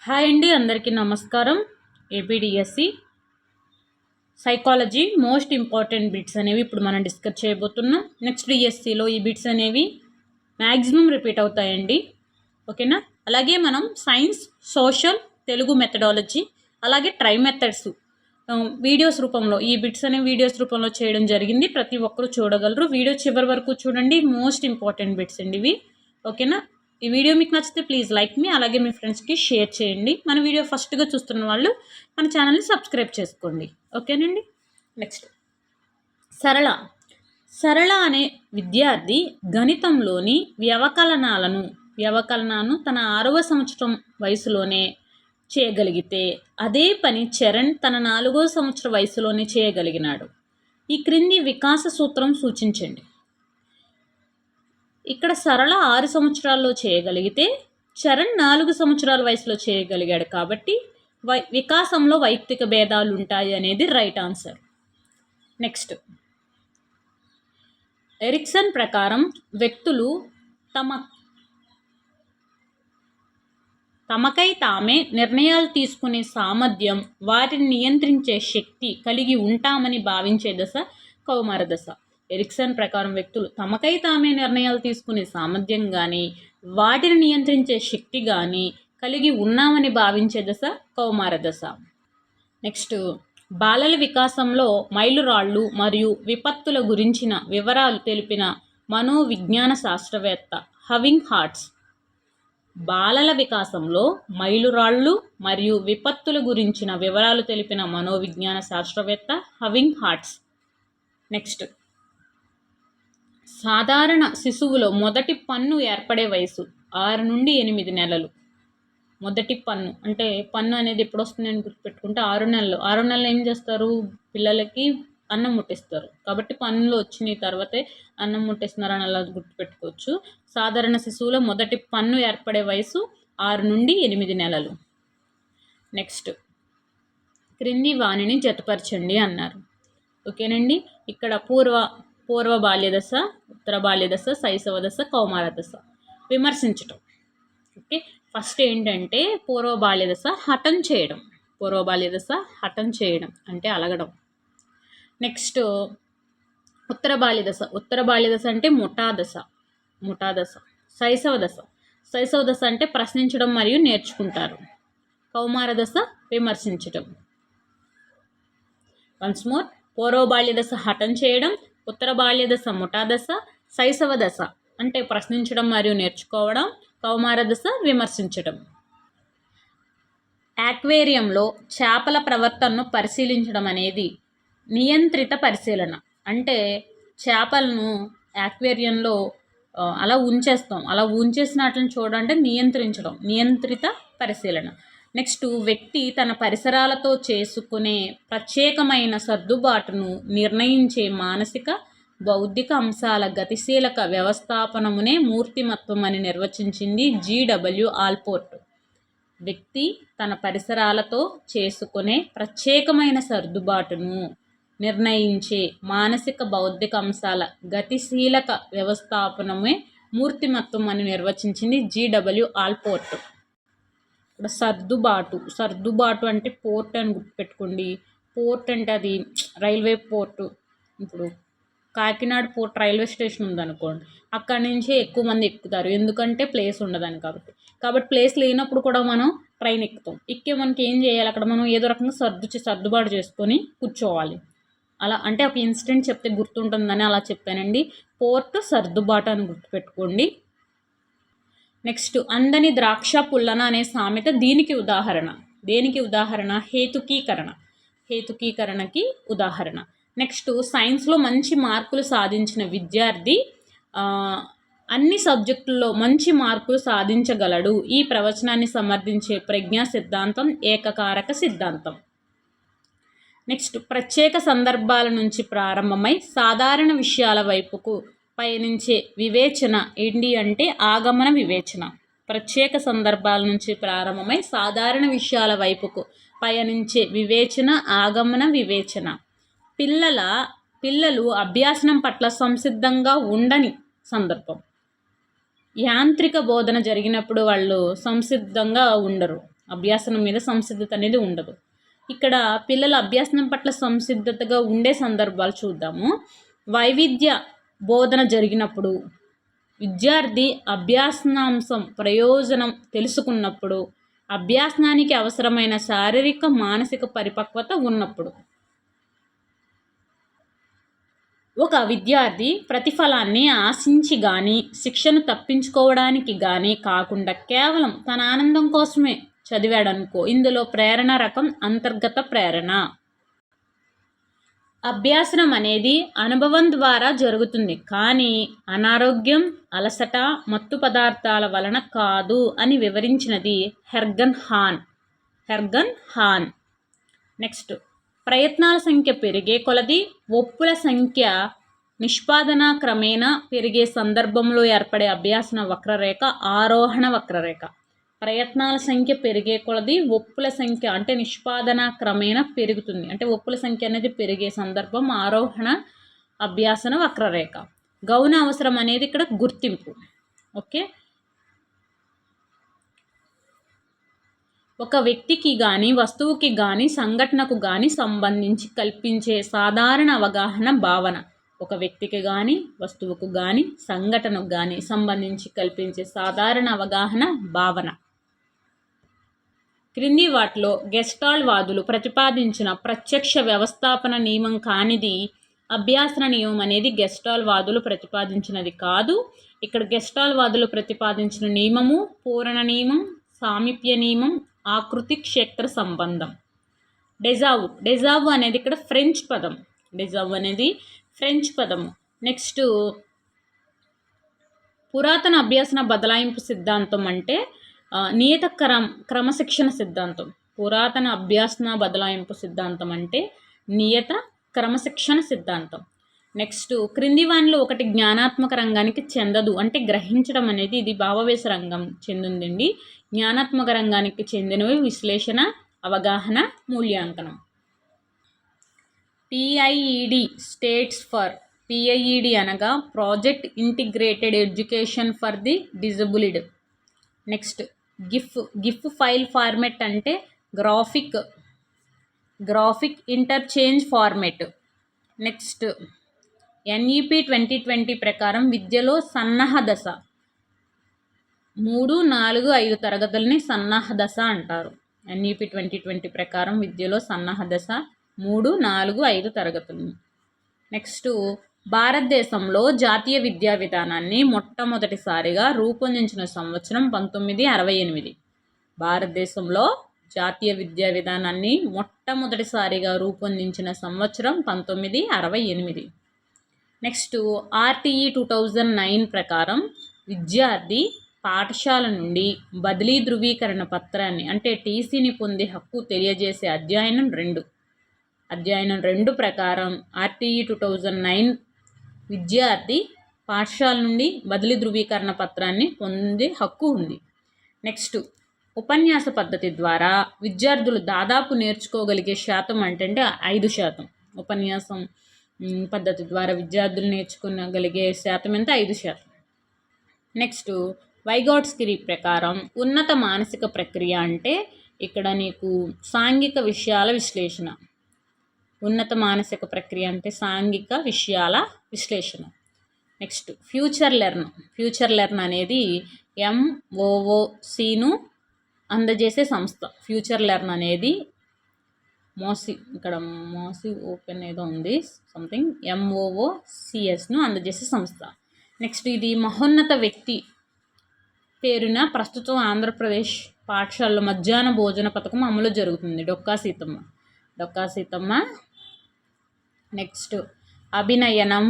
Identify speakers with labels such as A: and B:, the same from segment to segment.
A: Hi అండి, అందరికీ నమస్కారం. APDSC psychology most important bits అనేవి ఇప్పుడు మనం డిస్కస్ చేయబోతున్నాం. నెక్స్ట్ డిఎస్సిలో ఈ బిట్స్ అనేవి మ్యాక్సిమం రిపీట్ అవుతాయండి. ఓకేనా? అలాగే మనం సైన్స్, సోషల్, తెలుగు మెథడాలజీ, అలాగే ట్రై మెథడ్స్ వీడియోస్ రూపంలో ఈ బిట్స్ అనేవి వీడియోస్ రూపంలో చేయడం జరిగింది. ప్రతి ఒక్కరూ చూడగలరు. వీడియో చివరి వరకు చూడండి. మోస్ట్ ఇంపార్టెంట్ బిట్స్ అండి ఇవి. ఓకేనా? ఈ వీడియో మీకు నచ్చితే ప్లీజ్ లైక్ మీ, అలాగే మీ ఫ్రెండ్స్కి షేర్ చేయండి. మన వీడియో ఫస్ట్గా చూస్తున్న వాళ్ళు మన ఛానల్ని సబ్స్క్రైబ్ చేసుకోండి. ఓకేనండి? నెక్స్ట్ సరళ అనే విద్యార్థి గణితంలోని వ్యవకలనాలను తన 6వ సంవత్సరం వయసులోనే చేయగలిగితే అదే పని చరణ్ తన 4వ సంవత్సర వయసులోనే చేయగలిగినాడు. ఈ క్రింది వికాస సూత్రం సూచించండి. ఇక్కడ సరళ 6 సంవత్సరాల్లో చేయగలిగితే చరణ్ 4 సంవత్సరాల వయసులో చేయగలిగాడు కాబట్టి వికాసంలో వైయక్తిక భేదాలు ఉంటాయి అనేది రైట్ ఆన్సర్. నెక్స్ట్, ఎరిక్సన్ ప్రకారం వ్యక్తులు తమకై తామే నిర్ణయాలు తీసుకునే సామర్థ్యం, వాటిని నియంత్రించే శక్తి కలిగి ఉంటామని భావించే దశ కౌమార దశ. ఎరిక్సన్ ప్రకారం వ్యక్తులు తమకై తామే నిర్ణయాలు తీసుకునే సామర్థ్యం కానీ, వాటిని నియంత్రించే శక్తి కానీ కలిగి ఉన్నామని భావించే దశ కౌమార దశ. నెక్స్ట్, బాలల వికాసంలో మైలురాళ్ళు మరియు విపత్తుల గురించిన వివరాలు తెలిపిన మనోవిజ్ఞాన శాస్త్రవేత్త హవింగ్ హార్ట్స్. బాలల వికాసంలో మైలురాళ్ళు మరియు విపత్తుల గురించిన వివరాలు తెలిపిన మనోవిజ్ఞాన శాస్త్రవేత్త హవింగ్ హార్ట్స్. నెక్స్ట్, సాధారణ శిశువులో మొదటి పన్ను ఏర్పడే వయసు 6 నుండి 8 నెలలు. మొదటి పన్ను అంటే పన్ను అనేది ఎప్పుడు వస్తుందని గుర్తుపెట్టుకుంటే 6 నెలలు. 6 నెలలు ఏం చేస్తారు? పిల్లలకి అన్నం ముట్టిస్తారు. కాబట్టి పన్నులు వచ్చిన తర్వాతే అన్నం ముట్టిస్తున్నారని అలా గుర్తుపెట్టుకోవచ్చు. సాధారణ శిశువులో మొదటి పన్ను ఏర్పడే వయసు 6 నుండి 8 నెలలు. నెక్స్ట్, క్రింది వాణిని జతపరచండి అన్నారు. ఓకేనండి? ఇక్కడ పూర్వ బాల్యదశ, ఉత్తర బాల్యదశ, శైశవ దశ, కౌమార దశ. విమర్శించటం. ఓకే, ఫస్ట్ ఏంటంటే పూర్వ బాల్యదశ హఠం చేయడం అంటే అలగడం. నెక్స్ట్, ఉత్తర బాల్యదశ అంటే ముఠా దశ. శైశవ దశ అంటే ప్రశ్నించడం మరియు నేర్చుకుంటారు. కౌమార దశ విమర్శించటం. వన్స్ మోర్, పూర్వ బాల్యదశ హఠం చేయడం, ఉత్తర బాల్యదశ ముఠా దశ, శైశవ దశ అంటే ప్రశ్నించడం మరియు నేర్చుకోవడం, కౌమార దశ విమర్శించడం. యాక్వేరియంలో చేపల ప్రవర్తనను పరిశీలించడం అనేది నియంత్రిత పరిశీలన. అంటే చేపలను యాక్వేరియంలో అలా ఉంచేసినట్లను చూడండి, నియంత్రిత పరిశీలన. నెక్స్ట్, వ్యక్తి తన పరిసరాలతో చేసుకునే ప్రత్యేకమైన సర్దుబాటును నిర్ణయించే మానసిక బౌద్ధిక అంశాల గతిశీలక వ్యవస్థాపనమునే మూర్తిమత్వం అని నిర్వచించింది G.W. ఆల్పోర్ట్. వ్యక్తి తన పరిసరాలతో చేసుకునే ప్రత్యేకమైన సర్దుబాటును నిర్ణయించే మానసిక బౌద్ధిక అంశాల గతిశీలక వ్యవస్థాపనమే మూర్తిమత్వం అని నిర్వచించింది G.W. ఆల్పోర్ట్. ఇక్కడ సర్దుబాటు అంటే పోర్ట్ అని గుర్తుపెట్టుకోండి. పోర్ట్ అంటే అది రైల్వే పోర్టు. ఇప్పుడు కాకినాడ పోర్ట్ రైల్వే స్టేషన్ ఉందనుకోండి, అక్కడి నుంచే ఎక్కువ మంది ఎక్కుతారు. ఎందుకంటే ప్లేస్ ఉండదని. కాబట్టి ప్లేస్ లేనప్పుడు కూడా మనం ట్రైన్ ఎక్కుతాం. మనకి ఏం చేయాలి? అక్కడ మనం ఏదో రకంగా సర్దుబాటు చేసుకొని కూర్చోవాలి. అలా అంటే ఒక ఇన్సిడెంట్ చెప్తే గుర్తుంటుందని అలా చెప్పానండి. పోర్ట్, సర్దుబాటు అని గుర్తుపెట్టుకోండి. నెక్స్ట్, అందని ద్రాక్ష పుల్లన అనే సామెత దేనికి ఉదాహరణ? హేతుకీకరణకి ఉదాహరణ. నెక్స్ట్, సైన్స్లో మంచి మార్కులు సాధించిన విద్యార్థి అన్ని సబ్జెక్టుల్లో మంచి మార్కులు సాధించగలడు. ఈ ప్రవచనాన్ని సమర్థించే ప్రజ్ఞా సిద్ధాంతం ఏకకారక సిద్ధాంతం. నెక్స్ట్, ప్రత్యేక సందర్భాల నుంచి ప్రారంభమై సాధారణ విషయాల వైపుకు పయనించే వివేచన ఏంటి అంటే ఆగమన వివేచన. ప్రత్యేక సందర్భాల నుంచి ప్రారంభమై సాధారణ విషయాల వైపుకు పయనించే వివేచన ఆగమన వివేచన. పిల్లలు అభ్యాసనం పట్ల సంసిద్ధంగా ఉండని సందర్భం. యాంత్రిక బోధన జరిగినప్పుడు వాళ్ళు సంసిద్ధంగా ఉండరు. అభ్యాసనం మీద సంసిద్ధత అనేది ఉండదు. ఇక్కడ పిల్లల అభ్యాసనం పట్ల సంసిద్ధతగా ఉండే సందర్భాలు చూద్దాము. వైవిధ్య బోధన జరిగినప్పుడు, విద్యార్థి అభ్యాసనాంశం ప్రయోజనం తెలుసుకున్నప్పుడు, అభ్యాసనానికి అవసరమైన శారీరక మానసిక పరిపక్వత ఉన్నప్పుడు. ఒక విద్యార్థి ప్రతిఫలాన్ని ఆశించి కానీ, శిక్షను తప్పించుకోవడానికి కానీ కాకుండా కేవలం తన ఆనందం కోసమే చదివాడనుకో, ఇందులో ప్రేరణ రకం అంతర్గత ప్రేరణ. అభ్యాసనం అనేది అనుభవం ద్వారా జరుగుతుంది, కానీ అనారోగ్యం, అలసట, మత్తు పదార్థాల వలన కాదు అని వివరించినది హెర్గన్ హాన్. నెక్స్ట్, ప్రయత్నాల సంఖ్య పెరిగే కొలది ఒప్పుల సంఖ్య నిష్పాదన క్రమేణా పెరిగే సందర్భంలో ఏర్పడే అభ్యాసన వక్రరేఖ ఆరోహణ వక్రరేఖ. ప్రయత్నాల సంఖ్య పెరిగే కొలది ఒప్పుల సంఖ్య అంటే నిష్పాదన క్రమేణా పెరుగుతుంది, అంటే ఒప్పుల సంఖ్య అనేది పెరిగే సందర్భం ఆరోహణ అభ్యాసన వక్రరేఖ. గౌణ అవసరం అనేది ఇక్కడ గుర్తింపు. ఓకే, ఒక వ్యక్తికి కానీ వస్తువుకి కానీ సంఘటనకు కానీ సంబంధించి కల్పించే సాధారణ అవగాహన భావన. ఒక వ్యక్తికి కానీ వస్తువుకు కానీ సంఘటనకు కానీ సంబంధించి కల్పించే సాధారణ అవగాహన భావన. క్రింది వాటిలో గెస్టాల్ట్ వాదులు ప్రతిపాదించిన ప్రత్యక్ష వ్యవస్థాపన నియమం కానిది అభ్యాసన నియమం అనేది గెస్టాల్ట్ వాదులు ప్రతిపాదించినది కాదు. ఇక్కడ గెస్టాల్ట్ వాదులు ప్రతిపాదించిన నియమము పూరణ నియమం, సామీప్య నియమం, ఆకృతి క్షేత్ర సంబంధం. డెజావు అనేది ఇక్కడ ఫ్రెంచ్ పదం. డెజావు అనేది ఫ్రెంచ్ పదము. నెక్స్ట్, పురాతన అభ్యాసన బదలాయింపు సిద్ధాంతం అంటే నియత క్రమశిక్షణ సిద్ధాంతం. పురాతన అభ్యాసన బదలాయింపు సిద్ధాంతం అంటే నియత క్రమశిక్షణ సిద్ధాంతం. నెక్స్ట్, క్రింది వానిలో ఒకటి జ్ఞానాత్మక రంగానికి చెందదు అంటే గ్రహించడం అనేది ఇది భావవేశ రంగం చెందిందండి. జ్ఞానాత్మక రంగానికి చెందినవి విశ్లేషణ, అవగాహన, మూల్యాంకనం. పిఐఈడి స్టేట్స్ ఫర్. పిఐఈడి అనగా project integrated education for the disabled. Next, GIF file format అంటే graphic interchange format. Next, NEP 2020 ప్రకారం విద్యలో సన్నాహ దశ 3, 4, 5 తరగతులని సన్నాహ దశ అంటారు. ఎన్ఈపి 2020 ప్రకారం విద్యలో సన్నాహ దశ 3, 4, 5 తరగతులని. నెక్స్ట్, భారతదేశంలో జాతీయ విద్యా విధానాన్ని మొట్టమొదటిసారిగా రూపొందించిన సంవత్సరం 1968. భారతదేశంలో జాతీయ విద్యా విధానాన్ని మొట్టమొదటిసారిగా రూపొందించిన సంవత్సరం 1968. నెక్స్ట్, ఆర్టీఈ 2009 ప్రకారం విద్యార్థి పాఠశాల నుండి బదిలీ ధృవీకరణ పత్రాన్ని అంటే టీసీని పొందే హక్కు తెలియజేసే అధ్యయనం 2 ప్రకారం ఆర్టీఈ 2009 విద్యార్థి పాఠశాల నుండి బదిలీ ధృవీకరణ పత్రాన్ని పొందే హక్కు ఉంది. నెక్స్ట్, ఉపన్యాస పద్ధతి ద్వారా విద్యార్థులు దాదాపు నేర్చుకోగలిగే శాతం అంటే 5%. ఉపన్యాసం పద్ధతి ద్వారా విద్యార్థులు నేర్చుకోగలిగే శాతం ఎంత? 5%. నెక్స్ట్, వైగోట్స్కీ ప్రకారం ఉన్నత మానసిక ప్రక్రియ అంటే ఇక్కడ నీకు సాంఘిక విషయాల విశ్లేషణ. ఉన్నత మానసిక ప్రక్రియ అంటే సాంఘిక విషయాల విశ్లేషణ. నెక్స్ట్, ఫ్యూచర్ లెర్న్ అనేది MOOCను అందజేసే సంస్థ. ఫ్యూచర్ లెర్న్ అనేది మోసి ఓపెన్ ఏదో ఉంది సంథింగ్ MOOCSను అందజేసే సంస్థ. నెక్స్ట్, ఇది మహోన్నత వ్యక్తి పేరున ప్రస్తుతం ఆంధ్రప్రదేశ్ పాఠశాలలో మధ్యాహ్న భోజన పథకం అమలు జరుగుతుంది. డొక్కా సీతమ్మ. నెక్స్ట్, అభినయనం,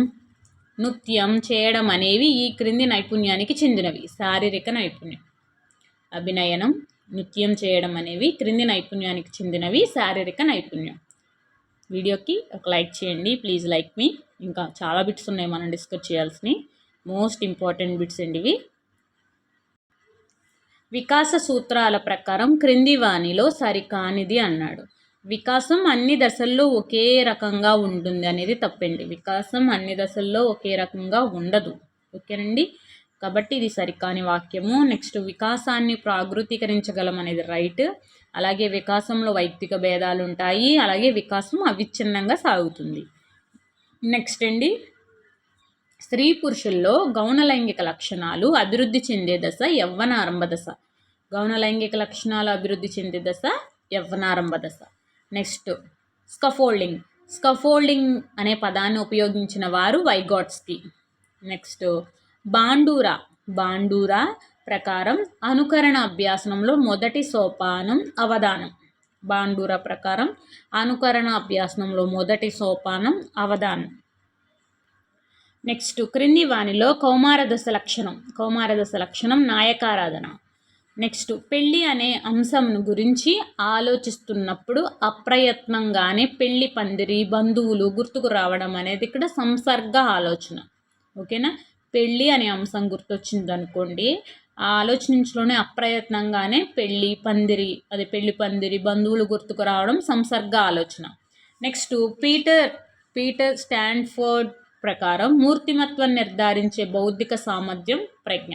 A: నృత్యం చేయడం అనేవి ఈ క్రింది నైపుణ్యానికి చెందినవి. శారీరక నైపుణ్యం. అభినయనం, నృత్యం చేయడం అనేవి క్రింది నైపుణ్యానికి చెందినవి శారీరక నైపుణ్యం. వీడియోకి ఒక లైక్ చేయండి, ప్లీజ్ లైక్ మీ. ఇంకా చాలా బిట్స్ ఉన్నాయి మనం డిస్కస్ చేయాల్సినవి. మోస్ట్ ఇంపార్టెంట్ బిట్స్ అండి ఇవి. వికాస సూత్రాల ప్రకారం క్రింది వానిలో సరికానిది అన్నాడు. వికాసం అన్ని దశల్లో ఒకే రకంగా ఉంటుంది అనేది తప్పండి. వికాసం అన్ని దశల్లో ఒకే రకంగా ఉండదు. ఓకేనండి. కాబట్టి ఇది సరికాని వాక్యము. నెక్స్ట్ వికాసాన్ని ప్రాగృతీకరించగలం అనేది రైట్. అలాగే వికాసంలో వైయక్తిక భేదాలు ఉంటాయి, అలాగే వికాసం అవిచ్ఛిన్నంగా సాగుతుంది. నెక్స్ట్ అండి, స్త్రీ పురుషుల్లో గౌణ లైంగిక లక్షణాలు అభివృద్ధి చెందే దశ యవ్వనారంభ దశ. గౌణ లైంగిక లక్షణాలు అభివృద్ధి చెందే దశ యవ్వనారంభ దశ. Next scaffolding. స్కఫోల్డింగ్ అనే పదాన్ని ఉపయోగించిన వారు వైగాట్స్కీ. నెక్స్ట్ బాండూరా ప్రకారం అనుకరణ అభ్యాసనంలో మొదటి సోపానం అవధానం. బాండూరా ప్రకారం అనుకరణ అభ్యాసనంలో మొదటి సోపానం అవధానం. నెక్స్ట్ క్రింది వానిలో కౌమార దశ లక్షణం నాయకారాధన. నెక్స్ట్ పెళ్ళి అనే అంశం గురించి ఆలోచిస్తున్నప్పుడు అప్రయత్నంగానే పెళ్ళి పందిరి బంధువులు గుర్తుకు రావడం అనేది ఇక్కడ సంసర్గ ఆలోచన. ఓకేనా, పెళ్ళి అనే అంశం గుర్తొచ్చింది అనుకోండి, ఆ ఆలోచనలోనే అప్రయత్నంగానే పెళ్ళి పందిరి బంధువులు గుర్తుకు రావడం సంసర్గ ఆలోచన. నెక్స్ట్ పీటర్ స్టాన్ఫోర్డ్ ప్రకారం మూర్తిమత్వం నిర్ధారించే బౌద్ధిక సామర్థ్యం ప్రజ్ఞ.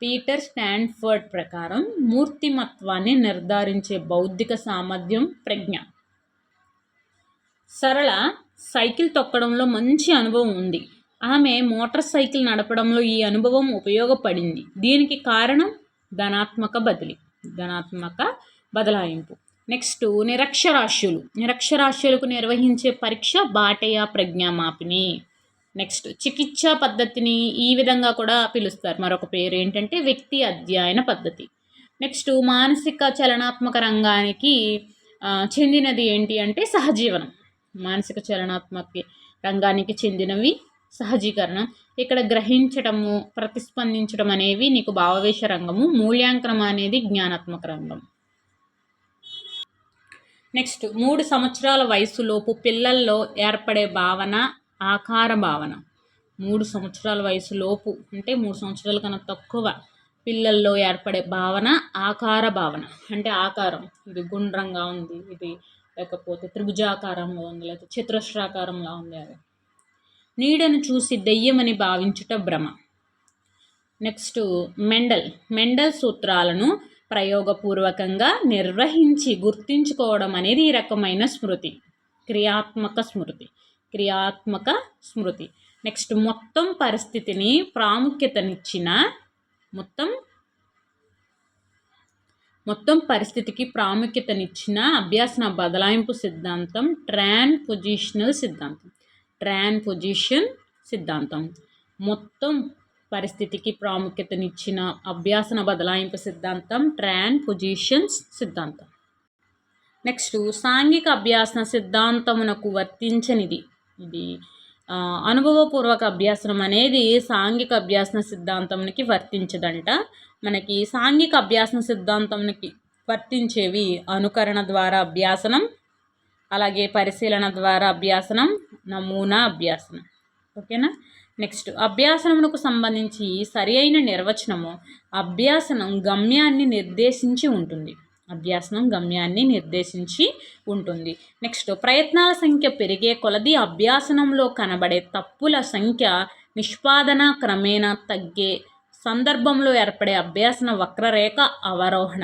A: పీటర్ స్టాన్ఫోర్డ్ ప్రకారం మూర్తిమత్వాన్ని నిర్ధారించే బౌద్ధిక సామర్థ్యం ప్రజ్ఞ. సరళ సైకిల్ తొక్కడంలో మంచి అనుభవం ఉంది. ఆమె మోటార్ సైకిల్ నడపడంలో ఈ అనుభవం ఉపయోగపడింది. దీనికి కారణం ధనాత్మక బదలాయింపు. నెక్స్ట్ నిరక్షరాస్యులకు నిర్వహించే పరీక్ష బాటయ ప్రజ్ఞామాపిని. నెక్స్ట్ చికిత్సా పద్ధతిని ఈ విధంగా కూడా పిలుస్తారు. మరొక పేరు ఏంటంటే వ్యక్తి అధ్యయన పద్ధతి. నెక్స్ట్ మానసిక చలనాత్మక రంగానికి చెందినది ఏంటి అంటే సహజీవనం. మానసిక చలనాత్మక రంగానికి చెందినవి సహజీకరణం. ఇక్కడ గ్రహించటము ప్రతిస్పందించడం అనేవి నీకు భావవేశ రంగము. మూల్యాంకనం అనేది జ్ఞానాత్మక రంగం. నెక్స్ట్ 3 సంవత్సరాల వయసులోపు పిల్లల్లో ఏర్పడే భావన ఆకార భావన. 3 సంవత్సరాల వయసులోపు అంటే 3 సంవత్సరాల కన్నా తక్కువ పిల్లల్లో ఏర్పడే భావన ఆకార భావన. అంటే ఆకారం, ఇది గుండ్రంగా ఉంది, ఇది లేకపోతే త్రిభుజాకారంలో ఉంది, లేకపోతే చతురస్రాకారంలో ఉంది. అది నీడను చూసి దెయ్యమని భావించుట భ్రమ. నెక్స్ట్ మెండల్ సూత్రాలను ప్రయోగపూర్వకంగా నిర్వహించి గుర్తించుకోవడం అనేది ఈ రకమైన స్మృతి, క్రియాత్మక స్మృతి. నెక్స్ట్ మొత్తం పరిస్థితికి ప్రాముఖ్యతనిచ్చిన అభ్యాసన బదలాయింపు సిద్ధాంతం ట్రాన్స్పోజిషన్ సిద్ధాంతం. మొత్తం పరిస్థితికి ప్రాముఖ్యతనిచ్చిన అభ్యాసన బదలాయింపు సిద్ధాంతం ట్రాన్స్పోజిషన్ సిద్ధాంతం. నెక్స్ట్ సాంఘిక అభ్యాసన సిద్ధాంతమునకు వర్తించనిది. ఇది అనుభవపూర్వక అభ్యాసనం అనేది సాంఘిక అభ్యాసన సిద్ధాంతంకి వర్తించదంట. మనకి సాంఘిక అభ్యాసన సిద్ధాంతంకి వర్తించేవి అనుకరణ ద్వారా అభ్యాసనం, అలాగే పరిశీలన ద్వారా అభ్యాసనం, నమూనా అభ్యాసనం. ఓకేనా. నెక్స్ట్ అభ్యాసనమునకు సంబంధించి సరి అయిన నిర్వచనము అభ్యాసనం గమ్యాన్ని నిర్దేశించి ఉంటుంది. నెక్స్ట్ ప్రయత్నాల సంఖ్య పెరిగే కొలది అభ్యాసనంలో కనబడే తప్పుల సంఖ్య నిష్పాదన క్రమేణా తగ్గే సందర్భంలో ఏర్పడే అభ్యాసన వక్రరేఖ అవరోహణ.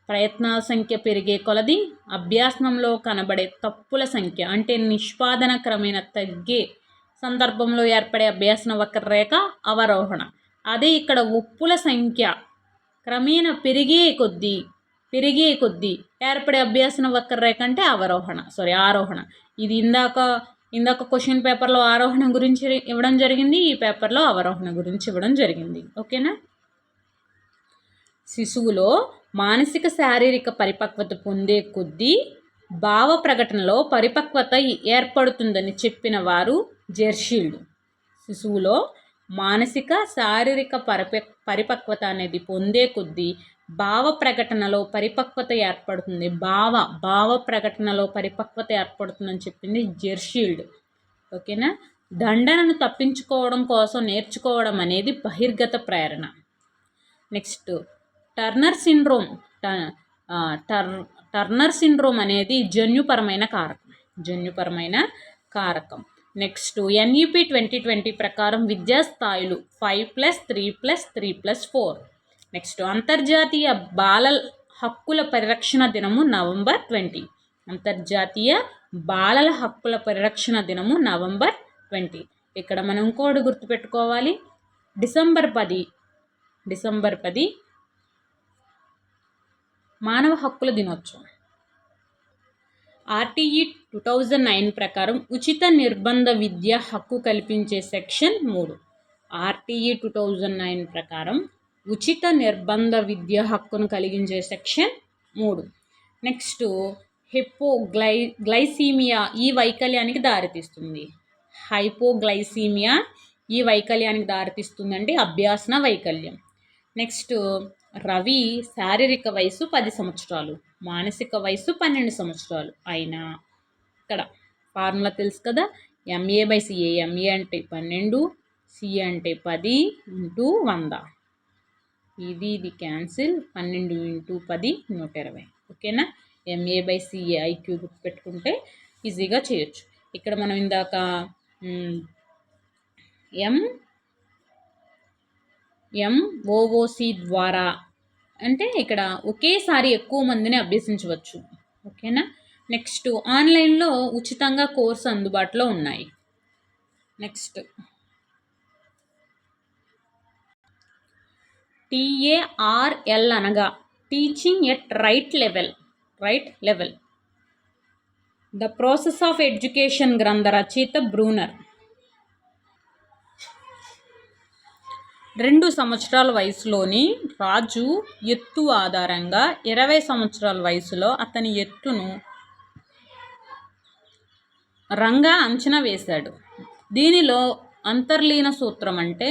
A: ప్రయత్నాల సంఖ్య పెరిగే కొలది అభ్యాసనంలో కనబడే తప్పుల సంఖ్య అంటే నిష్పాదన క్రమేణా తగ్గే సందర్భంలో ఏర్పడే అభ్యాసన వక్రరేఖ అవరోహణ. అదే ఇక్కడ ఒప్పుల సంఖ్య క్రమేణా పెరిగే కొద్దీ ఏర్పడే అభ్యాసన వక్రరేఖ అంటే ఆరోహణ. ఇది ఇందాక క్వశ్చన్ పేపర్లో ఆరోహణ గురించి ఇవ్వడం జరిగింది, ఈ పేపర్లో అవరోహణ గురించి ఇవ్వడం జరిగింది. ఓకేనా. శిశువులో మానసిక శారీరక పరిపక్వత పొందే కొద్దీ భావ ప్రకటనలో పరిపక్వత ఏర్పడుతుందని చెప్పిన వారు జెర్షీల్డ్. శిశువులో మానసిక శారీరక పరిపక్వత అనేది పొందే కొద్దీ భావ ప్రకటనలో పరిపక్వత ఏర్పడుతుంది. భావ ప్రకటనలో పరిపక్వత ఏర్పడుతుందని చెప్పింది జెర్షీల్డ్. ఓకేనా. దండనను తప్పించుకోవడం కోసం నేర్చుకోవడం అనేది బహిర్గత ప్రేరణ. నెక్స్ట్ టర్నర్ సిండ్రోమ్ అనేది జన్యుపరమైన కారకం. నెక్స్ట్ NEP 2020 ప్రకారం విద్యా స్థాయిలు 5+3+3+4. నెక్స్ట్ అంతర్జాతీయ బాలల హక్కుల పరిరక్షణ దినము నవంబర్ 20. అంతర్జాతీయ బాలల హక్కుల పరిరక్షణ దినము నవంబర్ 20. ఇక్కడ మనం ఇంకోటి గుర్తుపెట్టుకోవాలి, డిసెంబర్ 10 మానవ హక్కుల దినోత్సవం. RTE 2009 ప్రకారం ఉచిత నిర్బంధ విద్య హక్కు కల్పించే సెక్షన్ 3. RTE 2009 ప్రకారం ఉచిత నిర్బంధ విద్య హక్కును కలిగించే సెక్షన్ 3. నెక్స్ట్ హైపోగ్లైసీమియా ఈ వైకల్యానికి దారితీస్తుంది. హైపోగ్లైసీమియా ఈ వైకల్యానికి దారితీస్తుందంటే అభ్యాసన వైకల్యం. నెక్స్ట్ రవి శారీరక వయసు 10 సంవత్సరాలు, మానసిక వయసు 12 సంవత్సరాలు అయినా ఇక్కడ ఫార్ములా తెలుసు కదా, MA/CA. MA అంటే 12, CA అంటే 10 × 100. ఇది క్యాన్సిల్, 12 × 10 120. ఓకేనా, MA/CA IQ గుర్తుపెట్టుకుంటే ఈజీగా చేయొచ్చు. ఇక్కడ మనం ఇందాక MOOC ద్వారా అంటే ఇక్కడ ఒకేసారి ఎక్కువ మందిని అభ్యసించవచ్చు. ఓకేనా, నెక్స్ట్ ఆన్లైన్లో ఉచితంగా కోర్సు అందుబాటులో ఉన్నాయి. నెక్స్ట్ TARL అనగా teaching at right level. The process of education గ్రంథ రచయిత బ్రూనర్. 2 సంవత్సరాల వయసులోని రాజు ఎత్తు ఆధారంగా 20 సంవత్సరాల వయసులో అతని ఎత్తును రంగా అంచనా వేశాడు. దీనిలో అంతర్లీన సూత్రం అంటే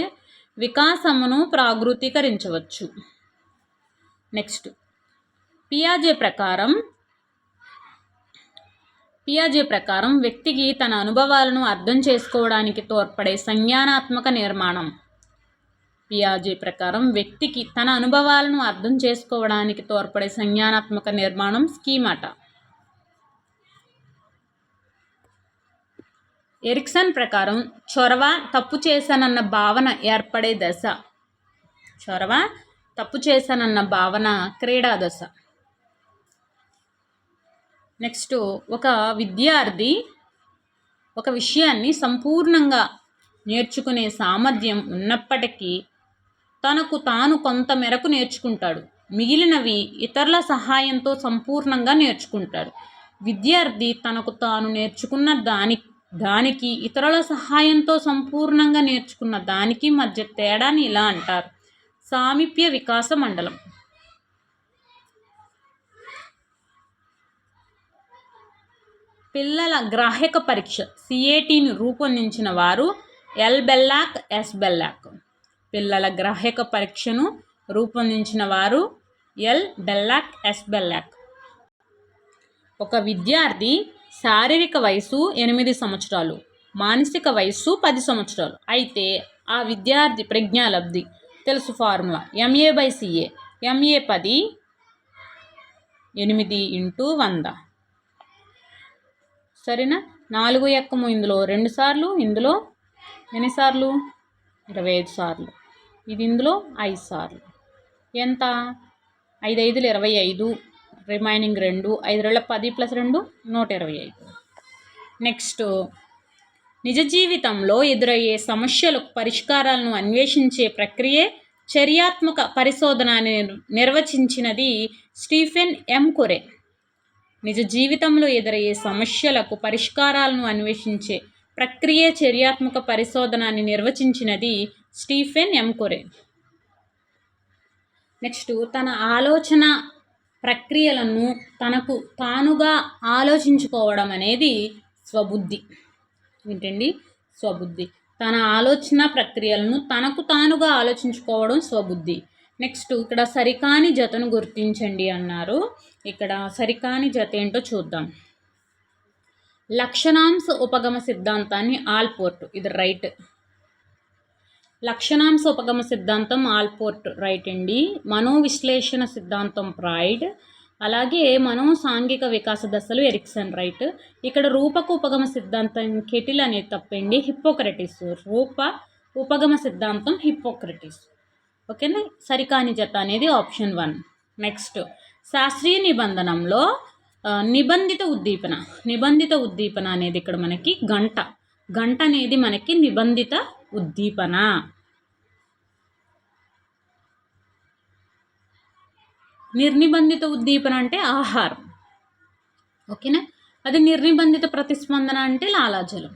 A: వికాసమును ప్రాగృతీకరించవచ్చు. నెక్స్ట్ పియాజే ప్రకారం వ్యక్తికి తన అనుభవాలను అర్థం చేసుకోవడానికి తోడ్పడే సంజ్ఞానాత్మక నిర్మాణం. పియాజే ప్రకారం వ్యక్తికి తన అనుభవాలను అర్థం చేసుకోవడానికి తోడ్పడే సంజ్ఞానాత్మక నిర్మాణం స్కీమాటా. ఎరిక్సన్ ప్రకారం చొరవ తప్పు చేశానన్న భావన ఏర్పడే దశ. చొరవ తప్పు చేశానన్న భావన క్రీడా దశ. నెక్స్ట్ ఒక విద్యార్థి ఒక విషయాన్ని సంపూర్ణంగా నేర్చుకునే సామర్థ్యం ఉన్నప్పటికీ తనకు తాను కొంత మేరకు నేర్చుకుంటాడు, మిగిలినవి ఇతరుల సహాయంతో సంపూర్ణంగా నేర్చుకుంటాడు. విద్యార్థి తనకు తాను నేర్చుకున్న దానికి ఇతరుల సహాయంతో సంపూర్ణంగా నేర్చుకున్న దానికి మధ్య తేడాని ఇలా అంటారు, సామీప్య వికాస మండలం. పిల్లల గ్రాహక పరీక్ష CATని రూపొందించిన వారు L. Bellak, S. బెల్లాక్. పిల్లల గ్రాహక పరీక్షను రూపొందించిన వారు L. Bellak, S. బెల్లాక్. ఒక విద్యార్థి శారీరక వయసు 8 సంవత్సరాలు, మానసిక వయసు 10 సంవత్సరాలు అయితే ఆ విద్యార్థి ప్రజ్ఞాలబ్ధి తెలుసు ఫార్ములా MA/CA. MA 10, 8 × 100. సరేనా, 4 ఎక్కము ఇందులో 2 సార్లు, ఇందులో ఎన్నిసార్లు 25 సార్లు, ఇది ఇందులో 5 సార్లు. ఎంత 5 × 5 = 25, రిమైనింగ్ 2, 5 × 10 + 2 125. నెక్స్ట్ నిజ జీవితంలో ఎదురయ్యే సమస్యలకు పరిష్కారాలను అన్వేషించే ప్రక్రియే చర్యాత్మక పరిశోధన అని నిర్వచించినది స్టీఫెన్ M. కొరే. నిజ జీవితంలో ఎదురయ్యే సమస్యలకు పరిష్కారాలను అన్వేషించే ప్రక్రియ చర్యాత్మక పరిశోధన అని నిర్వచించినది స్టీఫెన్ M. కొరే. నెక్స్ట్ తన ఆలోచన ప్రక్రియలను తనకు తానుగా ఆలోచించుకోవడం అనేది స్వబుద్ధి. ఏంటండి, స్వబుద్ధి. తన ఆలోచన ప్రక్రియలను తనకు తానుగా ఆలోచించుకోవడం స్వబుద్ధి. నెక్స్ట్ ఇక్కడ సరికాని జతను గుర్తించండి అన్నారు. ఇక్కడ సరికాని జత ఏంటో చూద్దాం. లక్షణాంశ ఉపగమ సిద్ధాంతాన్ని ఆల్పోర్ట్, ఇది రైట్. లక్షణాంశ ఉపగమ సిద్ధాంతం ఆల్పోర్ట్ రైట్ అండి. మనోవిశ్లేషణ సిద్ధాంతం ఫ్రాయిడ్, అలాగే మనం సాంఘిక వికాస దశలు ఎరిక్సన్ రైట్. ఇక్కడ రూపక ఉపగమ సిద్ధాంతం కెటిల్ అనేది తప్పండి, హిప్పోక్రటిస్. ఉపగమ సిద్ధాంతం హిప్పోక్రటిస్. ఓకేనా, సరికాని జత అనేది ఆప్షన్ 1. నెక్స్ట్ శాస్త్రీయ నిబంధనంలో నిబంధిత ఉద్దీపన అనేది ఇక్కడ మనకి గంట అనేది మనకి నిబంధిత ఉద్దీపన. నిర్నిబంధిత ఉద్దీపన అంటే ఆహారం. ఓకేనా, అది నిర్నిబంధిత ప్రతిస్పందన అంటే లాలాజలం.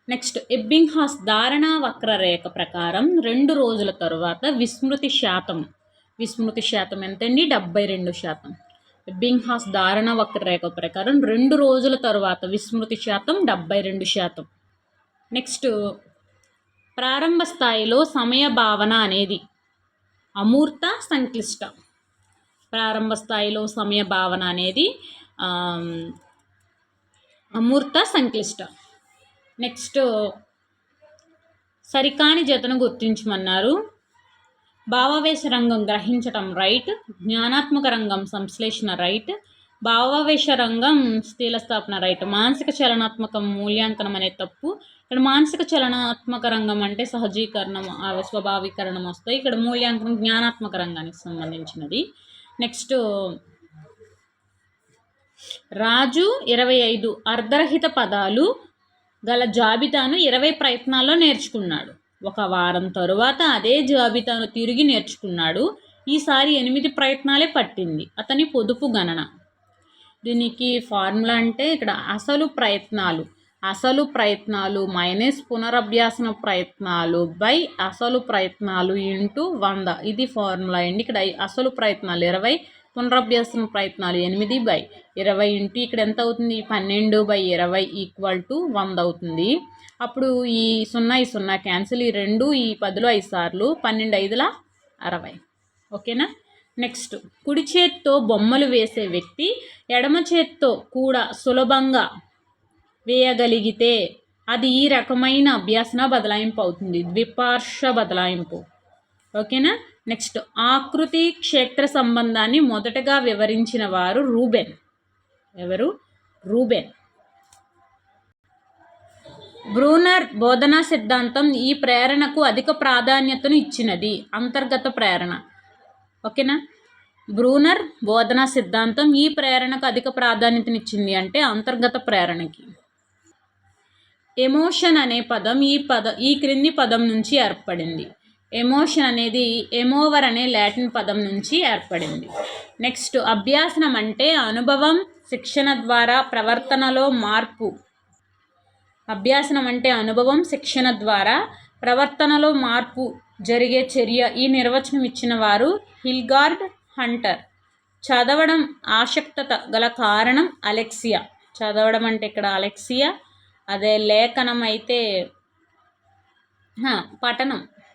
A: నెక్స్ట్ ఎబ్బింగ్హాస్ ధారణా వక్రరేఖ ప్రకారం 2 రోజుల తరువాత విస్మృతి శాతం ఎంతండి? 72%. ఎబ్బింగ్హాస్ ధారణ వక్రరేఖ ప్రకారం 2 రోజుల తరువాత విస్మృతి శాతం 72%. నెక్స్ట్ ప్రారంభ స్థాయిలో సమయ భావన అనేది అమూర్త సంక్లిష్ట. ప్రారంభ స్థాయిలో సమయ భావన అనేది అమూర్త సంక్లిష్ట. నెక్స్ట్ సరికాని జతను గుర్తించమన్నారు. భావావేశ రంగం గ్రహించటం రైట్, జ్ఞానాత్మక రంగం సంశ్లేషణ రైట్, భావావేశ రంగం స్థిరస్థాపన రైట్, మానసిక చలనాత్మక మూల్యాంకనం అనే తప్పు. ఇక్కడ మానసిక చలనాత్మక రంగం అంటే సహజీకరణం, స్వభావీకరణం వస్తాయి. ఇక్కడ మూల్యాంకనం జ్ఞానాత్మక రంగానికి సంబంధించినది. నెక్స్ట్ రాజు 25 అర్ధరహిత పదాలు గల జాబితాను 20 ప్రయత్నాల్లో నేర్చుకున్నాడు. 1 వారం తరువాత అదే జాబితాను తిరిగి నేర్చుకున్నాడు. ఈసారి 8 ప్రయత్నాలే పట్టింది. అతని పొదుపు గణన. దీనికి ఫార్ములా అంటే ఇక్కడ అసలు ప్రయత్నాలు మైనస్ పునరభ్యాసన ప్రయత్నాలు బై అసలు ప్రయత్నాలు ఇంటూ 100. ఇది ఫార్ములా అండి. ఇక్కడ అసలు ప్రయత్నాలు 20, పునరభ్యాసన ప్రయత్నాలు 8 బై 20 ఇంటూ ఇక్కడ ఎంత అవుతుంది? 12/20 ఈక్వల్ టు 100 అవుతుంది. అప్పుడు ఈ 0 క్యాన్సిల్, ఈ 2 ఈ 10లో 5 సార్లు 12 60. ఓకేనా. నెక్స్ట్ కుడి చేత్తో బొమ్మలు వేసే వ్యక్తి ఎడమ చేత్తో కూడా సులభంగా వేయగలిగితే అది ఈ రకమైన అభ్యాసన బదలాయింపు అవుతుంది, ద్విపార్శ్వ బదలాయింపు. ఓకేనా. నెక్స్ట్ ఆకృతి క్షేత్ర సంబంధాన్ని మొదటగా వివరించిన వారు రూబెన్. ఎవరు? రూబెన్. బ్రూనర్ బోధనా సిద్ధాంతం ఈ ప్రేరణకు అధిక ప్రాధాన్యతను ఇచ్చినది. అంతర్గత ప్రేరణ. ఓకేనా. బ్రూనర్ బోధనా సిద్ధాంతం ఈ ప్రేరణకు అధిక ప్రాధాన్యతనిచ్చింది అంటే అంతర్గత ప్రేరణకి. ఎమోషన్ అనే పదం ఈ క్రింది పదం నుంచి ఏర్పడింది. ఎమోషన్ అనేది ఎమోవర్ అనే లాటిన్ పదం నుంచి ఏర్పడింది. నెక్స్ట్ అభ్యాసనం అంటే అనుభవం, శిక్షణ ద్వారా ప్రవర్తనలో మార్పు. అభ్యాసనం అంటే అనుభవం, శిక్షణ ద్వారా ప్రవర్తనలో మార్పు జరిగే చర్య. ఈ నిర్వచనం ఇచ్చిన వారు హిల్గార్డ్ హంటర్. చదవడం ఆసక్తత గల కారణం అలెక్సియా. చదవడం అంటే ఇక్కడ అలెక్సియా. అదే లేఖనం అయితే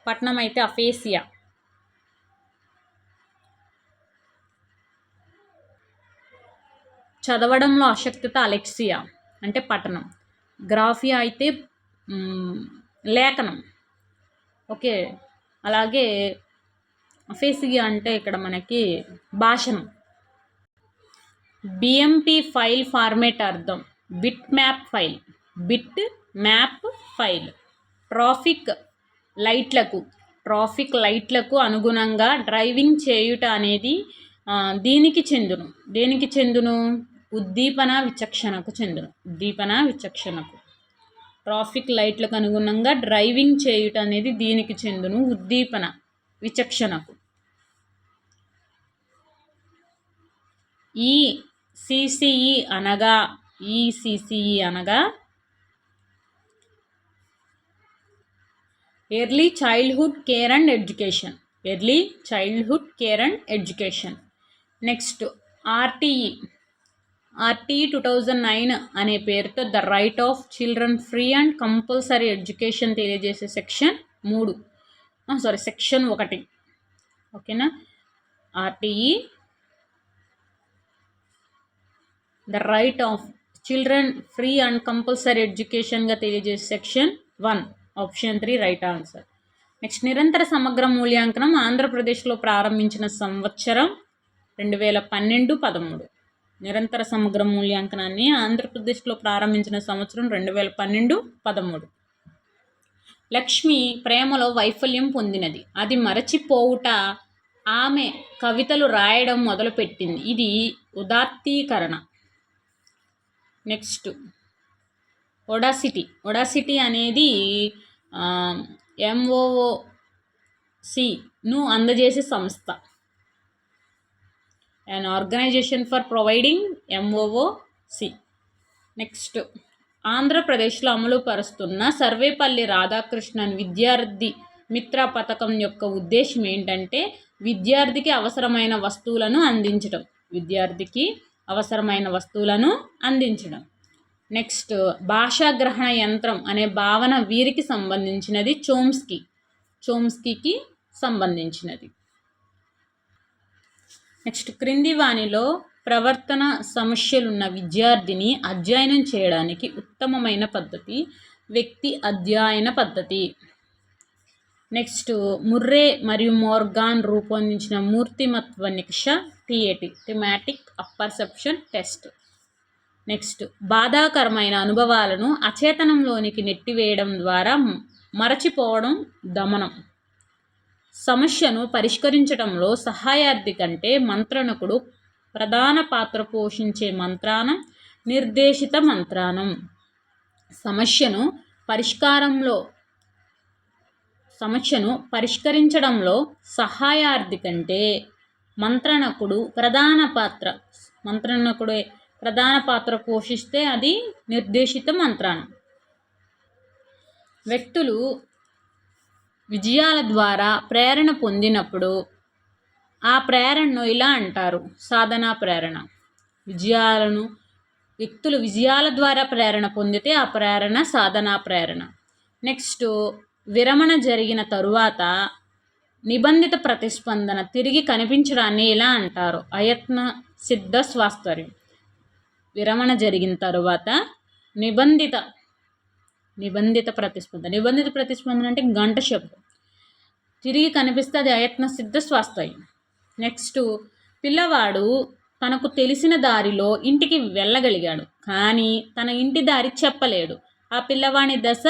A: పఠనం అయితే అఫేసియా. చదవడంలో ఆసక్తత అలెక్సియా అంటే పఠనం. గ్రాఫియా అయితే లేఖనం. ఓకే. అలాగే అఫేసియా అంటే ఇక్కడ మనకి భాషణం. బిఎంపి ఫైల్ ఫార్మేట్ అర్థం బిట్ మ్యాప్ ఫైల్. ట్రాఫిక్ లైట్లకు అనుగుణంగా డ్రైవింగ్ చేయుట అనేది దేనికి చెందును? ఉద్దీపన విచక్షణకు చెందును. ట్రాఫిక్ లైట్లకు అనుగుణంగా డ్రైవింగ్ చేయుట అనేది దీనికి చెందును, ఉద్దీపన విచక్షణకు. ఈసిసిఈ అనగా early childhood care and education. Next RTE 2009 అనే పేరుతో the right of children free and compulsory education తెలియజేసే సెక్షన్ 1. ఓకేనా. RTE the right of children free and compulsory ఎడ్యుకేషన్గా తెలియజేసే section 1. Option 3 right answer. Next నిరంతర సమగ్ర మూల్యాంకనం ఆంధ్రప్రదేశ్లో ప్రారంభించిన సంవత్సరం 2012-13. నిరంతర సమగ్ర మూల్యాంకనాన్ని ఆంధ్రప్రదేశ్లో ప్రారంభించిన సంవత్సరం 2012-13. లక్ష్మి ప్రేమలో వైఫల్యం పొందినది. అది మరచిపోవుట ఆమె కవితలు రాయడం మొదలుపెట్టింది. ఇది ఉదాత్తీకరణ. నెక్స్ట్ ఒడాసిటీ అనేది MOOCను అందజేసే సంస్థ. an organization for providing MOOC. Next ఆంధ్రప్రదేశ్లో అమలు పరుస్తున్న సర్వేపల్లి రాధాకృష్ణన్ విద్యార్థి మిత్ర పథకం యొక్క ఉద్దేశం ఏంటంటే విద్యార్థికి అవసరమైన వస్తువులను అందించడం. నెక్స్ట్ భాషాగ్రహణ యంత్రం అనే భావన వీరికి సంబంధించినది. చోమ్స్కీకి సంబంధించినది. నెక్స్ట్ క్రింది వానిలో ప్రవర్తన సమస్యలున్న విద్యార్థిని అధ్యయనం చేయడానికి ఉత్తమమైన పద్ధతి వ్యక్తి అధ్యయన పద్ధతి. నెక్స్ట్ ముర్రే మరియు మోర్గాన్ రూపొందించిన మూర్తిమత్వ నిక్ష థిమాటిక్ అపర్సెప్షన్ టెస్ట్. నెక్స్ట్ బాధాకరమైన అనుభవాలను అచేతనంలోనికి నెట్టివేయడం ద్వారా మరచిపోవడం దమనం. సమస్యను పరిష్కరించడంలో సహాయార్థి కంటే మంత్రణకుడు ప్రధాన పాత్ర పోషించే మంత్రానం నిర్దేశిత మంత్రానం. సమస్యను పరిష్కరించడంలో సహాయార్థి కంటే మంత్రణకుడే ప్రధాన పాత్ర పోషిస్తే అది నిర్దేశిత మంత్రానం. వ్యక్తులు విజయాల ద్వారా ప్రేరణ పొందినప్పుడు ఆ ప్రేరణను ఇలా అంటారు, సాధనా ప్రేరణ. వ్యక్తులు విజయాల ద్వారా ప్రేరణ పొందితే ఆ ప్రేరణ సాధనా ప్రేరణ. నెక్స్ట్ విరమణ జరిగిన తరువాత నిబంధిత ప్రతిస్పందన తిరిగి కనిపించడాన్ని ఇలా అంటారు, అయత్న సిద్ధ స్వాస్థర్యం. విరమణ జరిగిన తరువాత నిబంధిత ప్రతిస్పందన అంటే గంట శబ్దం తిరిగి కనిపిస్తే అది అయత్న సిద్ధ స్వాస్థర్యం. నెక్స్ట్ పిల్లవాడు తనకు తెలిసిన దారిలో ఇంటికి వెళ్ళగలిగాడు, కానీ తన ఇంటి దారి చెప్పలేడు. ఆ పిల్లవాడి దశ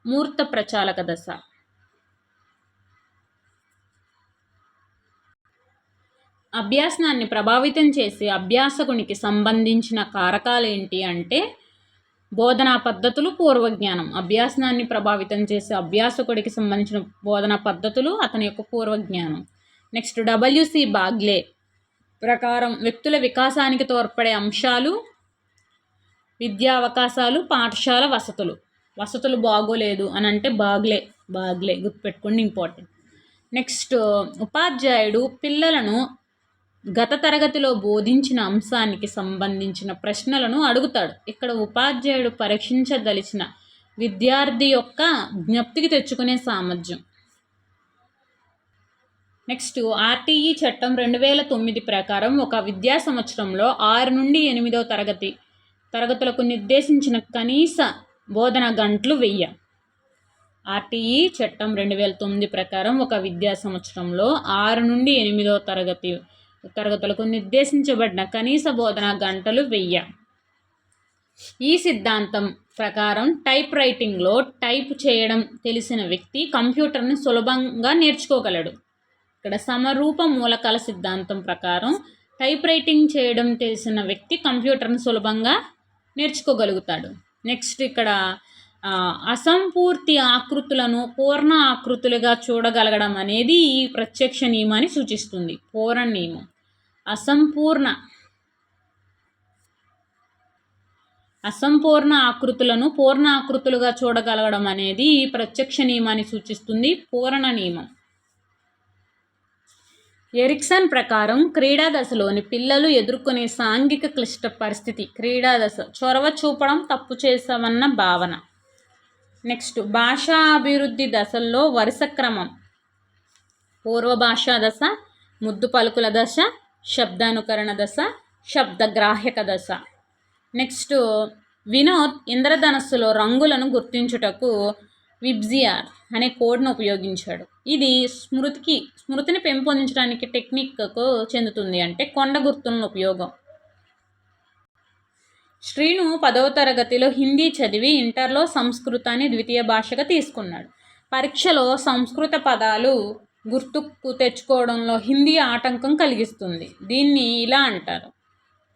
A: మూర్త ప్రచాలక దశ. అభ్యాసనాన్ని ప్రభావితం చేసే అభ్యాసకునికి సంబంధించిన కారకాలు ఏంటి అంటే బోధనా పద్ధతులు, పూర్వజ్ఞానం. అభ్యాసనాన్ని ప్రభావితం చేసే అభ్యాసకుడికి సంబంధించిన బోధనా పద్ధతులు, అతని యొక్క పూర్వజ్ఞానం. నెక్స్ట్ WC బాగ్లే ప్రకారం వ్యక్తుల వికాసానికి తోడ్పడే అంశాలు విద్యా అవకాశాలు, పాఠశాల వసతులు బాగోలేదు అని అంటే బాగ్లే గుర్తుపెట్టుకోండి, ఇంపార్టెంట్. నెక్స్ట్ ఉపాధ్యాయుడు పిల్లలను గత తరగతిలో బోధించిన అంశానికి సంబంధించిన ప్రశ్నలను అడుగుతాడు. ఇక్కడ ఉపాధ్యాయుడు పరీక్షించదలిచిన విద్యార్థి యొక్క జ్ఞప్తికి తెచ్చుకునే సామర్థ్యం. నెక్స్ట్ RTE చట్టం 2009 ప్రకారం ఒక విద్యా సంవత్సరంలో 6 నుండి 8వ తరగతులకు నిర్దేశించిన కనీస బోధన గంటలు 1000. RTE చట్టం 2009 ప్రకారం ఒక విద్యా సంవత్సరంలో 6 నుండి 8వ తరగతులకు నిర్దేశించబడిన కనీస బోధనా గంటలు 1000. ఈ సిద్ధాంతం ప్రకారం టైప్ రైటింగ్లో టైప్ చేయడం తెలిసిన వ్యక్తి కంప్యూటర్ని సులభంగా నేర్చుకోగలడు. ఇక్కడ సమరూప మూలకాల సిద్ధాంతం ప్రకారం టైప్ రైటింగ్ చేయడం తెలిసిన వ్యక్తి కంప్యూటర్ని సులభంగా నేర్చుకోగలుగుతాడు. నెక్స్ట్ ఇక్కడ అసంపూర్తి ఆకృతులను పూర్ణ ఆకృతులుగా చూడగలగడం అనేది ఈ ప్రత్యక్ష నియమాన్ని సూచిస్తుంది. పూర్ణ నియమం. అసంపూర్ణ ఆకృతులను పూర్ణ ఆకృతులుగా చూడగలగడం అనేది ఈ ప్రత్యక్ష నియమాన్ని సూచిస్తుంది. పూర్ణ నియమం. ఎరిక్సన్ ప్రకారం క్రీడా దశలోని పిల్లలు ఎదుర్కొనే సాంఘిక క్లిష్ట పరిస్థితి క్రీడా దశ. చొరవ చూపడం, తప్పు చేసామన్న భావన. నెక్స్ట్ భాషా అభివృద్ధి దశల్లో వరుస క్రమం. పూర్వ భాషా దశ, ముద్దు పలుకుల దశ, శబ్దానుకరణ దశ, శబ్దగ్రాహ్యక దశ. నెక్స్ట్ వినోద్ ఇంద్రధనస్సులో రంగులను గుర్తించుటకు విబ్జిఆర్ అనే కోడ్ను ఉపయోగించాడు. ఇది స్మృతిని పెంపొందించడానికి టెక్నిక్కు చెందుతుంది. అంటే కొండ గుర్తులను ఉపయోగం. శ్రీను 10వ తరగతిలో హిందీ చదివి ఇంటర్లో సంస్కృతాన్ని ద్వితీయ భాషగా తీసుకున్నాడు. పరీక్షలో సంస్కృత పదాలు గుర్తుకు తెచ్చుకోవడంలో హిందీ ఆటంకం కలిగిస్తుంది. దీన్ని ఇలా అంటారు,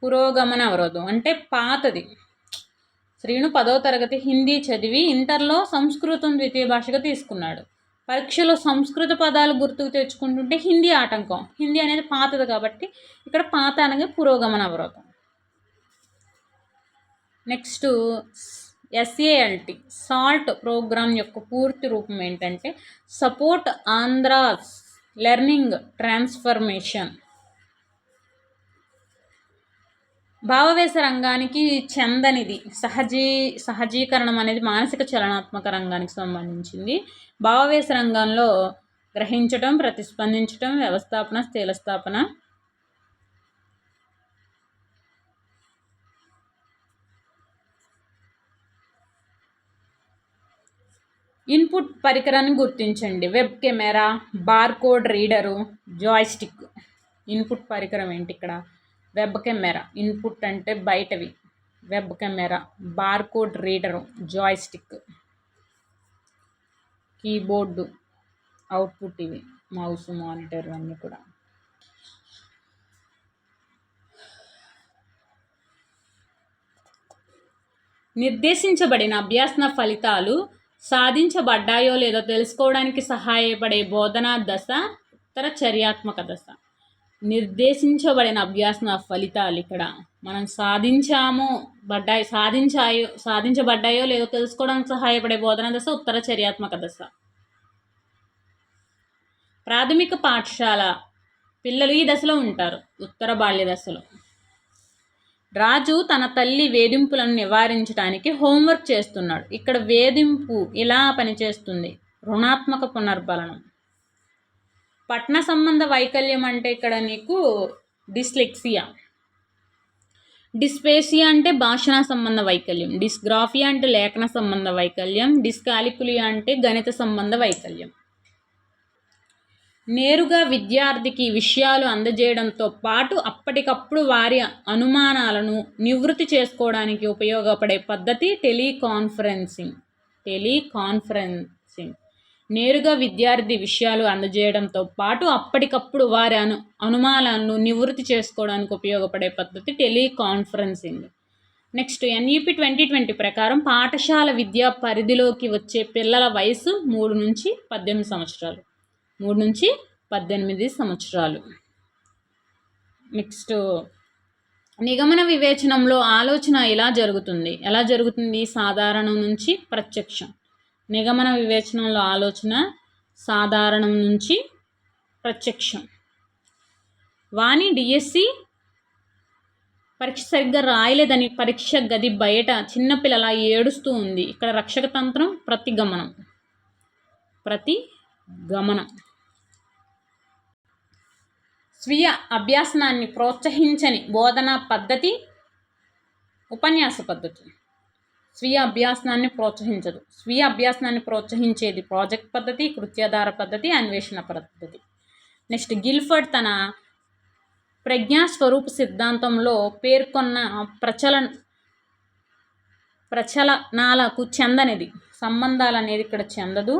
A: పురోగమన అవరోధం. అంటే పాతది. శ్రీను 10వ తరగతి హిందీ చదివి ఇంటర్లో సంస్కృతం ద్వితీయ భాషగా తీసుకున్నాడు. పరీక్షలో సంస్కృత పదాలు గుర్తుకు తెచ్చుకుంటుంటే హిందీ ఆటంకం. హిందీ అనేది పాతది కాబట్టి ఇక్కడ పాత అనగా పురోగమన అవరోధం. నెక్స్ట్ SALT సాల్ట్ ప్రోగ్రామ్ యొక్క పూర్తి రూపం ఏంటంటే సపోర్ట్ ఆంధ్రాస్ లెర్నింగ్ ట్రాన్స్ఫర్మేషన్. భావవేశ రంగానికి చెందనిది. సహజీకరణం అనేది మానసిక చలనాత్మక రంగానికి సంబంధించింది. భావవేశ రంగంలో గ్రహించటం, ప్రతిస్పందించటం, వ్యవస్థాపన, స్థూలస్థాపన. ఇన్పుట్ పరికరాన్ని గుర్తించండి. Web camera, barcode reader, joystick. Input పరికరం ఏంటి ఇక్కడ? Web camera. ఇన్పుట్ అంటే బయటవి. Web camera, barcode reader, joystick. Keyboard, output ఇవి, మౌస్, మానిటర్ అన్నీ కూడా. నిర్దేశించబడిన అభ్యాసన ఫలితాలు సాధించబడ్డాయో లేదో తెలుసుకోవడానికి సహాయపడే బోధనా దశ ఉత్తర చర్యాత్మక దశ. నిర్దేశించబడిన అభ్యాసన ఫలితాలు ఇక్కడ మనం సాధించబడ్డాయో లేదో తెలుసుకోవడానికి సహాయపడే బోధనా దశ ఉత్తర చర్యాత్మక దశ. ప్రాథమిక పాఠశాల పిల్లలు ఈ దశలో ఉంటారు, ఉత్తర బాల్య దశలో. రాజు తన తల్లి వేధింపులను నివారించడానికి హోంవర్క్ చేస్తున్నాడు. ఇక్కడ వేధింపు ఇలా పనిచేస్తుంది, రుణాత్మక పునర్బలనం. పఠన సంబంధ వైకల్యం అంటే ఇక్కడ నీకు డిస్లెక్సియా. డిస్పేసియా అంటే భాషణ సంబంధ వైకల్యం. డిస్గ్రాఫియా అంటే లేఖన సంబంధ వైకల్యం. డిస్కాలికులియా అంటే గణిత సంబంధ వైకల్యం. నేరుగా విద్యార్థికి విషయాలు అందజేయడంతో పాటు అప్పటికప్పుడు వారి అనుమానాలను నివృత్తి చేసుకోవడానికి ఉపయోగపడే పద్ధతి టెలికాన్ఫరెన్సింగ్. నేరుగా విద్యార్థి విషయాలు అందజేయడంతో పాటు అప్పటికప్పుడు వారి అనుమానాలను నివృత్తి చేసుకోవడానికి ఉపయోగపడే పద్ధతి టెలికాన్ఫరెన్సింగ్. నెక్స్ట్ NEP 2020 ప్రకారం పాఠశాల విద్యా పరిధిలోకి వచ్చే పిల్లల వయసు 3 నుంచి 18 సంవత్సరాలు. 3 నుంచి 18 సంవత్సరాలు. నెక్స్ట్ నిగమన వివేచనంలో ఆలోచన ఎలా జరుగుతుంది? సాధారణం నుంచి ప్రత్యక్షం. నిగమన వివేచనంలో ఆలోచన సాధారణం నుంచి ప్రత్యక్షం. వాణి DSC పరీక్ష సరిగ్గా రాయలేదని పరీక్ష గది బయట చిన్నపిల్లల ఏడుస్తూ ఉంది. ఇక్కడ రక్షక తంత్రం ప్రతిగమనం. స్వీయ అభ్యాసనాన్ని ప్రోత్సహించని బోధనా పద్ధతి ఉపన్యాస పద్ధతి. స్వీయ అభ్యాసనాన్ని ప్రోత్సహించదు. స్వీయ అభ్యాసనాన్ని ప్రోత్సహించేది ప్రాజెక్ట్ పద్ధతి, కృత్యాధార పద్ధతి, అన్వేషణ పద్ధతి. నెక్స్ట్ గిల్ఫర్డ్ తన ప్రజ్ఞాస్వరూప సిద్ధాంతంలో పేర్కొన్న ప్రచలనాలకు చెందనిది. సంబంధాలు అనేది ఇక్కడ చెందదు.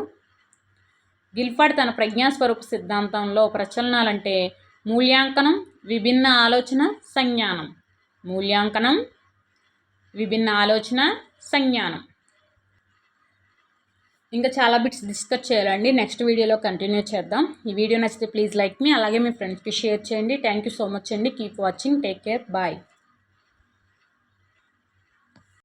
A: గిల్ఫర్డ్ తన ప్రజ్ఞాస్వరూప సిద్ధాంతంలో ప్రచలనాలంటే మూల్యాంకనం, విభిన్న ఆలోచన, సంజ్ఞానం. మూల్యాంకనం, విభిన్న ఆలోచన, సంజ్ఞానం. ఇంకా చాలా బిట్స్ డిస్కస్ చేయాలండి. నెక్స్ట్ వీడియోలో కంటిన్యూ చేద్దాం. ఈ వీడియో నచ్చితే ప్లీజ్ లైక్ మీ, అలాగే మీ ఫ్రెండ్స్కి షేర్ చేయండి. థ్యాంక్ యూ సో మచ్ అండి. Keep watching. Take care. Bye.